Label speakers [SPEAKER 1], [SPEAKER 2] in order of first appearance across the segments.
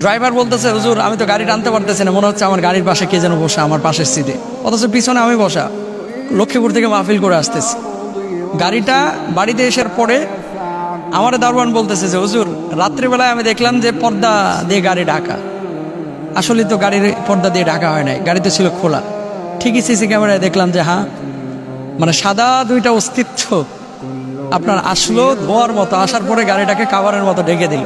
[SPEAKER 1] Driver বলতেছে, হুজুর আমি তো গাড়ি টানতে পারতেছি না, মনে হচ্ছে আমার গাড়ির পাশে কে যেন বসা আমার পাশের সিটে, অথচ পিছনে আমি বসা। লক্ষ্মীপুর থেকে মাহফিল করে আসতেছি, গাড়িটা বাড়িতে আসার পরে আমার দারোয়ান বলতেছে যে হুজুর রাত্রিবেলায় আমি দেখলাম যে পর্দা দিয়ে গাড়ি ঢাকা। আসলে তো গাড়ির পর্দা দিয়ে ঢাকা হয় নাই, গাড়িতে ছিল খোলা। ঠিকই সিসি ক্যামেরায় দেখলাম যে হ্যাঁ, মানে সাদা দুইটা অস্তিত্ব আপনার আসলো ধোয়ার মতো, আসার পরে গাড়িটাকে কাভারের মতো ঢেকে দিল।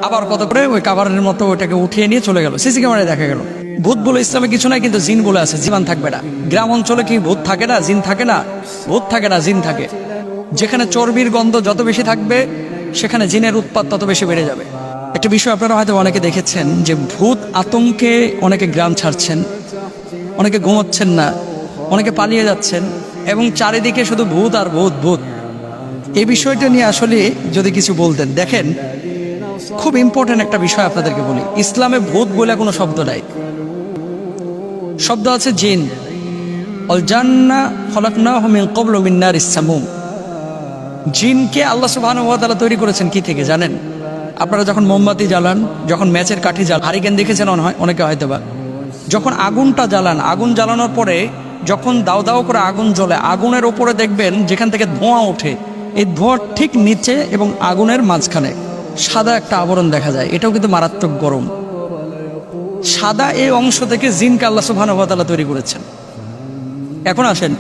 [SPEAKER 1] আবার কত করে ওই কাভারের মতো ওইটাকে উঠিয়ে নিয়ে চলে গেল, সিসি ক্যামেরায় দেখা গেল। ভূত বলে ইসলামে কিছু নাই, কিন্তু জিন বলে আছে, জীবন থাকবে না। গ্রাম অঞ্চলে কি ভূত থাকে না, জিন থাকে না? ভূত থাকে না, জিন থাকে। যেখানে চর্বির গন্ধ যত বেশি থাকবে সেখানে জিনের উৎপাত তত বেশি বেড়ে যাবে। একটা বিষয় আপনারা হয়তো অনেকে দেখেছেন যে ভূত আতঙ্কে অনেকে গ্রাম ছাড়ছেন, অনেকে ঘুমোচ্ছেন না, অনেকে পালিয়ে যাচ্ছেন, এবং চারিদিকে শুধু ভূত আর ভূত ভূত। এই বিষয়টা নিয়ে আসলে যদি কিছু বলতেন। দেখেন, খুব ইম্পর্টেন্ট একটা বিষয় আপনাদেরকে বলি, ইসলামে ভূত বলে কোনো শব্দ নাই, শব্দ আছে জিন। অল জান্না খলাকনাহু মিন ক্বাবলু মিন নারিস সামুম। জিনকে আল্লাহ সুবহানাহু ওয়া তাআলা তৈরি করেছেন কি থেকে জানেন? আপনারা যখন মোমবাতি জ্বালান, যখন ম্যাচের কাঠি জ্বালান, হারিকেন দেখেছেন অনেকে হয়তো বা, যখন আগুনটা জ্বালান, আগুন জ্বালানোর পরে যখন দাও দাও করে আগুন জ্বলে, আগুনের ওপরে দেখবেন যেখান থেকে ধোঁয়া ওঠে, এই ধোঁয়ার ঠিক নিচে এবং আগুনের মাঝখানে সাদা একটা আবরণ দেখা যায়। এটাও কিন্তু মারাত্মক গরম। সাদা এই অংশ থেকে জিনকে আল্লাহ সুবহানাহু ওয়া তাআলা তৈরি করেছেন। এখন আসেন,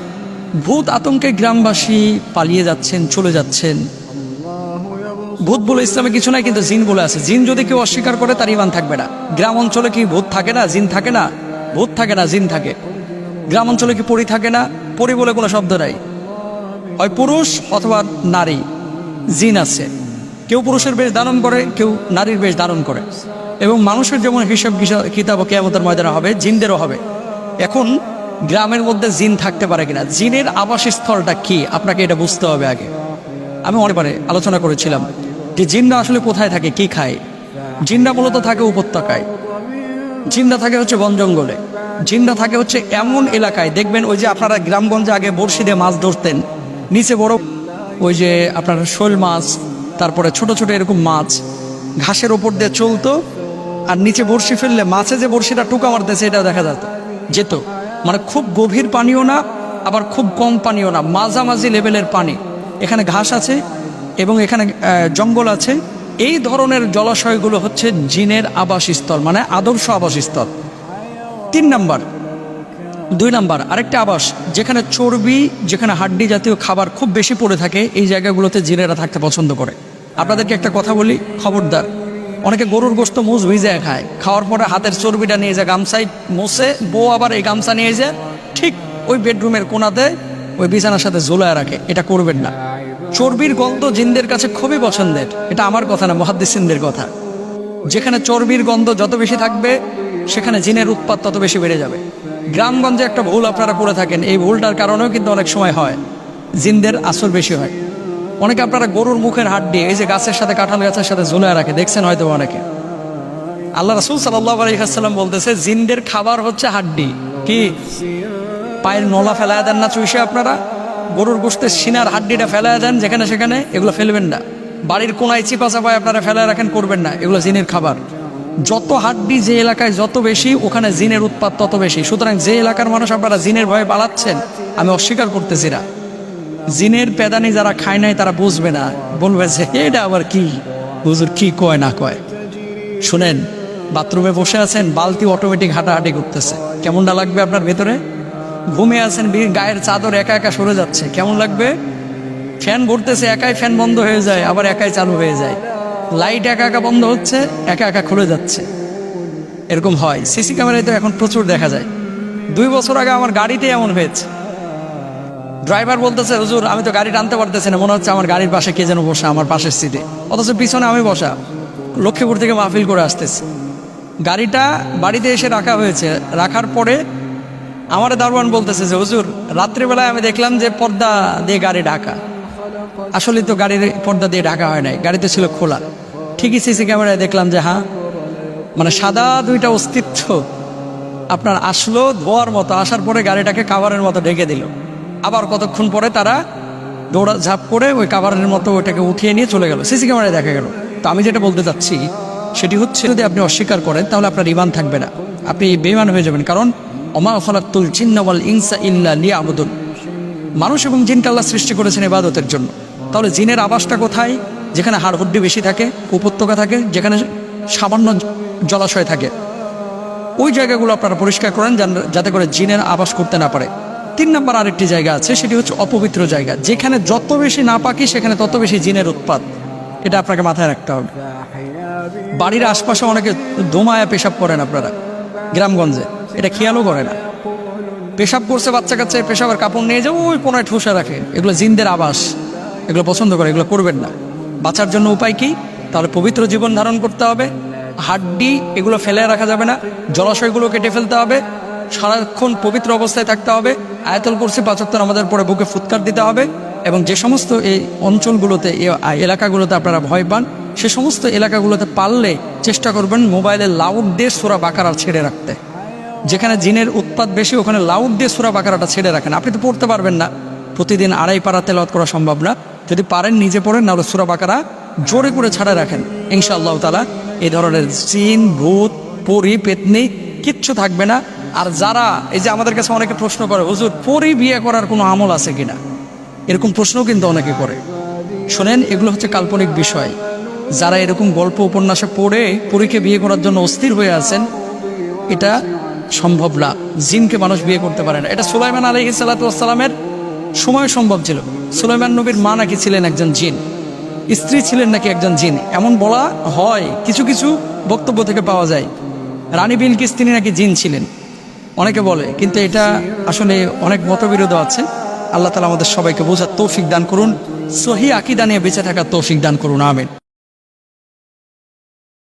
[SPEAKER 1] ভূত আতঙ্কে গ্রামবাসী পালিয়ে যাচ্ছেন, চলে যাচ্ছেন। ভূত বলে ইসলামে কিছু নাই, কিন্তু জিন বলে আছে। জিন যদি কেউ অস্বীকার করে তার ঈমান থাকবে না। গ্রাম অঞ্চলে কি ভূত থাকে না, জিন থাকে না? ভূত থাকে না, জিন থাকে। গ্রাম অঞ্চলে কি পরী থাকে না? পরী বলে কোনো শব্দ নাই, হয় পুরুষ অথবা নারী। জিন আছে, কেউ পুরুষের বেশ ধারণ করে, কেউ নারীর বেশ ধারণ করে। এবং মানুষের যেমন হিসাব কিতাব কিয়ামতের ময়দানে হবে, জিনদেরও হবে। এখন গ্রামের মধ্যে জিন থাকতে পারে কিনা, জিনের আবাসস্থলটা কি, আপনাকে এটা বুঝতে হবে আগে। আমি অনেকবারে আলোচনা করেছিলাম যে জিনরা আসলে কোথায় থাকে, কি খায়। জিনরা মূলত থাকে উপত্যকায়, জিনরা থাকে হচ্ছে বন জঙ্গলে, জিনরা থাকে হচ্ছে এমন এলাকায়, দেখবেন ওই যে আপনারা গ্রামগঞ্জে আগে বড়শি দিয়ে মাছ ধরতেন, নিচে বড় ওই যে আপনার শোল মাছ, তারপরে ছোট ছোট এরকম মাছ ঘাসের ওপর দিয়ে চলতো, আর নিচে বড়শি ফেললে মাছে যে বড়শিটা টুকা মারতেছে এটাও দেখা যেত। মানে খুব গভীর পানিও না, আবার খুব কম পানিও না, মাঝামাঝি লেভেলের পানি। এখানে ঘাস আছে এবং এখানে জঙ্গল আছে। এই ধরনের জলাশয়গুলো হচ্ছে জিনের আবাসস্থল, মানে আদর্শ আবাসস্থল। 3 নাম্বার। 2 নাম্বার আরেকটা আবাস, যেখানে চর্বি, যেখানে হাড্ডি জাতীয় খাবার খুব বেশি পড়ে থাকে, এই জায়গাগুলোতে জিনেরা থাকতে পছন্দ করে। আপনাদেরকে একটা কথা বলি, খবরদার। অনেকে গরুর গোশত মুজ ভিজে খায়, খাওয়ার পরে হাতের চর্বিটা নিয়ে যায় গামছায় মোছে, বউ আবার এই গামছা নিয়ে যায় ঠিক ওই বেডরুমের কোনাতে ওই বিছানার সাথে ঝোলায় রাখে। এটা করবেন না। চর্বির গন্ধ জিনদের কাছে খুবই পছন্দের। এটা আমার কথা না, মুহাদ্দিসিনদের কথা। যেখানে চর্বির গন্ধ যত বেশি থাকবে সেখানে জিনের উৎপাত তত বেশি বেড়ে যাবে। গ্রামগঞ্জে একটা ভুল আপনারা করে থাকেন, এই ভুলটার কারণেও কিন্তু অনেক সময় হয়, জিনদের আসর বেশি হয়। অনেকে আপনারা গরুর মুখের হাড্ডি এই যে গাছের সাথে, কাঁঠাল গাছের সাথে ঝুলায় রাখে, দেখছেন হয়তো অনেকে। আল্লাহ রাসূল সাল্লাল্লাহু আলাইহি ওয়াসাল্লাম বলতেছে জিনদের খাবার হচ্ছে হাড্ডি। কি পায়ের নলা ফেলায় দেন না চুইসে আপনারা? গরুর গোশতের সিনার হাড্ডিটা ফেলায় দেন যেখানে সেখানে, এগুলো ফেলবেন না। বাড়ির কোনায় চিপা চাপায় আপনারা ফেলায় রাখেন, করবেন না। এগুলো জিনের খাবার। যত হাড্ডি যে এলাকায় যত বেশি, ওখানে জিনের উৎপাত তত বেশি। সুতরাং যে এলাকার মানুষ আপনারা জিনের ভয়ে পালাচ্ছেন, আমি অস্বীকার করতেছি না। জিনের পেদানি যারা খায় নাই তারা বুঝবে না, বলবে যে এটা আবার কি, হুজুর কি কয় না কয়। শুনেন, বাথরুমে বসে আছেন, বালতি অটোমেটিক হাঁটাহাঁটি করতেছে, কেমনটা লাগবে আপনার ভেতরে? ঘুমিয়ে আছেন, গায়ের চাদর একা একা সরে যাচ্ছে, কেমন লাগবে? ফ্যান ঘুরতেছে, একাই ফ্যান বন্ধ হয়ে যায়, আবার একাই চালু হয়ে যায়। লাইট একা একা বন্ধ হচ্ছে, একা একা খুলে যাচ্ছে। এরকম হয়। সিসি ক্যামেরায় তো এখন প্রচুর দেখা যায়। 2 বছর আগে আমার গাড়িতে এমন হয়েছে। ড্রাইভার বলতেছে, হুজুর আমি তো গাড়ি টানতে পারতেছি না, মনে হচ্ছে আমার গাড়ির পাশে কে যেন বসা আমার পাশের সিটে, অথচ পিছনে আমি বসা। লক্ষ্মীপুর থেকে মাহফিল করে আসতেছি, গাড়িটা বাড়িতে এসে রাখা হয়েছে। রাখার পরে আমার দারোয়ান বলতেছে যে হুজুর রাত্রিবেলায় আমি দেখলাম যে পর্দা দিয়ে গাড়ি ঢাকা। আসলে তো গাড়ির পর্দা দিয়ে ঢাকা হয় নাই, গাড়িতে ছিল খোলা। ঠিকই সিসি ক্যামেরায় দেখলাম যে হ্যাঁ, মানে সাদা দুইটা অস্তিত্ব আপনার আসলো ধোয়ার মতো, আসার পরে গাড়িটাকে কাভারের মতো ঢেকে দিল। আবার কতক্ষণ পরে তারা দৌড়া ঝাঁপ করে ওই কাভারের মতো ওইটাকে উঠিয়ে নিয়ে চলে গেল, সিসি ক্যামেরায় দেখা গেল। তো আমি যেটা বলতে চাচ্ছি, সেটি হচ্ছে যদি আপনি অস্বীকার করেন তাহলে আপনার ঈমান থাকবে না, আপনি বেঈমান হয়ে যাবেন। কারণ ওমা খালাকতুল জিন্না ওয়াল ইনসা ইল্লা লিয়াবুদুন, মানুষ এবং জিনকে আল্লাহ সৃষ্টি করেছেন ইবাদতের জন্য। তাহলে জিনের আবাসটা কোথায়? যেখানে হাড়হুড্ডি বেশি থাকে, উপত্যকা থাকে, যেখানে সামান্য জলাশয় থাকে, ওই জায়গাগুলো আপনারা পরিষ্কার করেন যাতে করে জিনের আবাস করতে না পারে। 3 নম্বর আরেকটি জায়গা আছে, সেটি হচ্ছে অপবিত্র জায়গা, যেখানে যত বেশি নাপাকি সেখানে তত বেশি জিনের উৎপাত। এটা আপনাকে মাথায় রাখতে হবে। বাড়ির আশপাশে অনেকে দোমায়া পেশাব করেন আপনারা গ্রামগঞ্জে, এটা খেয়ালও করে না। পেশাব করছে বাচ্চা কাচ্চা, পেশাবের কাপড় নিয়ে যাও ওই কোনায় ঠুসে রাখে, এগুলো জিনদের আবাস, এগুলো পছন্দ করে, এগুলো করবেন না। বাঁচার জন্য উপায় কি? তাহলে পবিত্র জীবন ধারণ করতে হবে, হাড্ডি এগুলো ফেলে রাখা যাবে না, জলাশয়গুলো কেটে ফেলতে হবে, সারাক্ষণ পবিত্র অবস্থায় থাকতে হবে, আয়াতুল কুরসি 5 ওয়াক্ত নামাজের পরে বুকে ফুৎকার দিতে হবে। এবং যে সমস্ত এই অঞ্চলগুলোতে, এই এলাকাগুলোতে আপনারা ভয় পান, সে সমস্ত এলাকাগুলোতে পারলে চেষ্টা করবেন মোবাইলে লাউড দিয়ে সূরা বাকারা ছেড়ে রাখতে। যেখানে জিনের উৎপাত বেশি ওখানে লাউড দিয়ে সূরা বাকারাটা ছেড়ে রাখেন। আপনি তো পড়তে পারবেন না, প্রতিদিন 2.5 পারা তেলাওয়াত করা সম্ভব না, যদি পারেন নিজে পড়েন, নাহলে সূরা বাকারা জোরে করে ছাড়া রাখেন। ইনশাআল্লাহ তাআলা এই ধরনের জিন, ভূত, পরী, পেতনি কিচ্ছু থাকবে না। আর যারা এই যে আমাদের কাছে অনেকে প্রশ্ন করে, হুজুর পরী বিয়ে করার কোনো আমল আছে কিনা, এরকম প্রশ্নও কিন্তু অনেকে করে। শোনেন, এগুলো হচ্ছে কাল্পনিক বিষয়। যারা এরকম গল্প উপন্যাসে পড়ে পরীকে বিয়ে করার জন্য অস্থির হয়ে আছেন, এটা সম্ভব না। জিনকে মানুষ বিয়ে করতে পারে না। এটা সুলাইমান আলাইহিস সালাতু ওয়াস সালামের সময় সম্ভব ছিল। সুলাইমান নবীর মা নাকি ছিলেন একজন জিন, স্ত্রী ছিলেন নাকি একজন জিন, এমন বলা হয়, কিছু কিছু বক্তব্য থেকে পাওয়া যায়। রানী বিলকিস তিনি নাকি জিন ছিলেন, অনেকে বলে, কিন্তু এটা আসলে অনেক মতবিরোধ আছে। আল্লাহ তাআলা আমাদের সবাইকে বোঝার তৌফিক দান করুন, সহিহ আকীদা নিয়ে বেঁচে থাকার তৌফিক দান করুন, আমিন।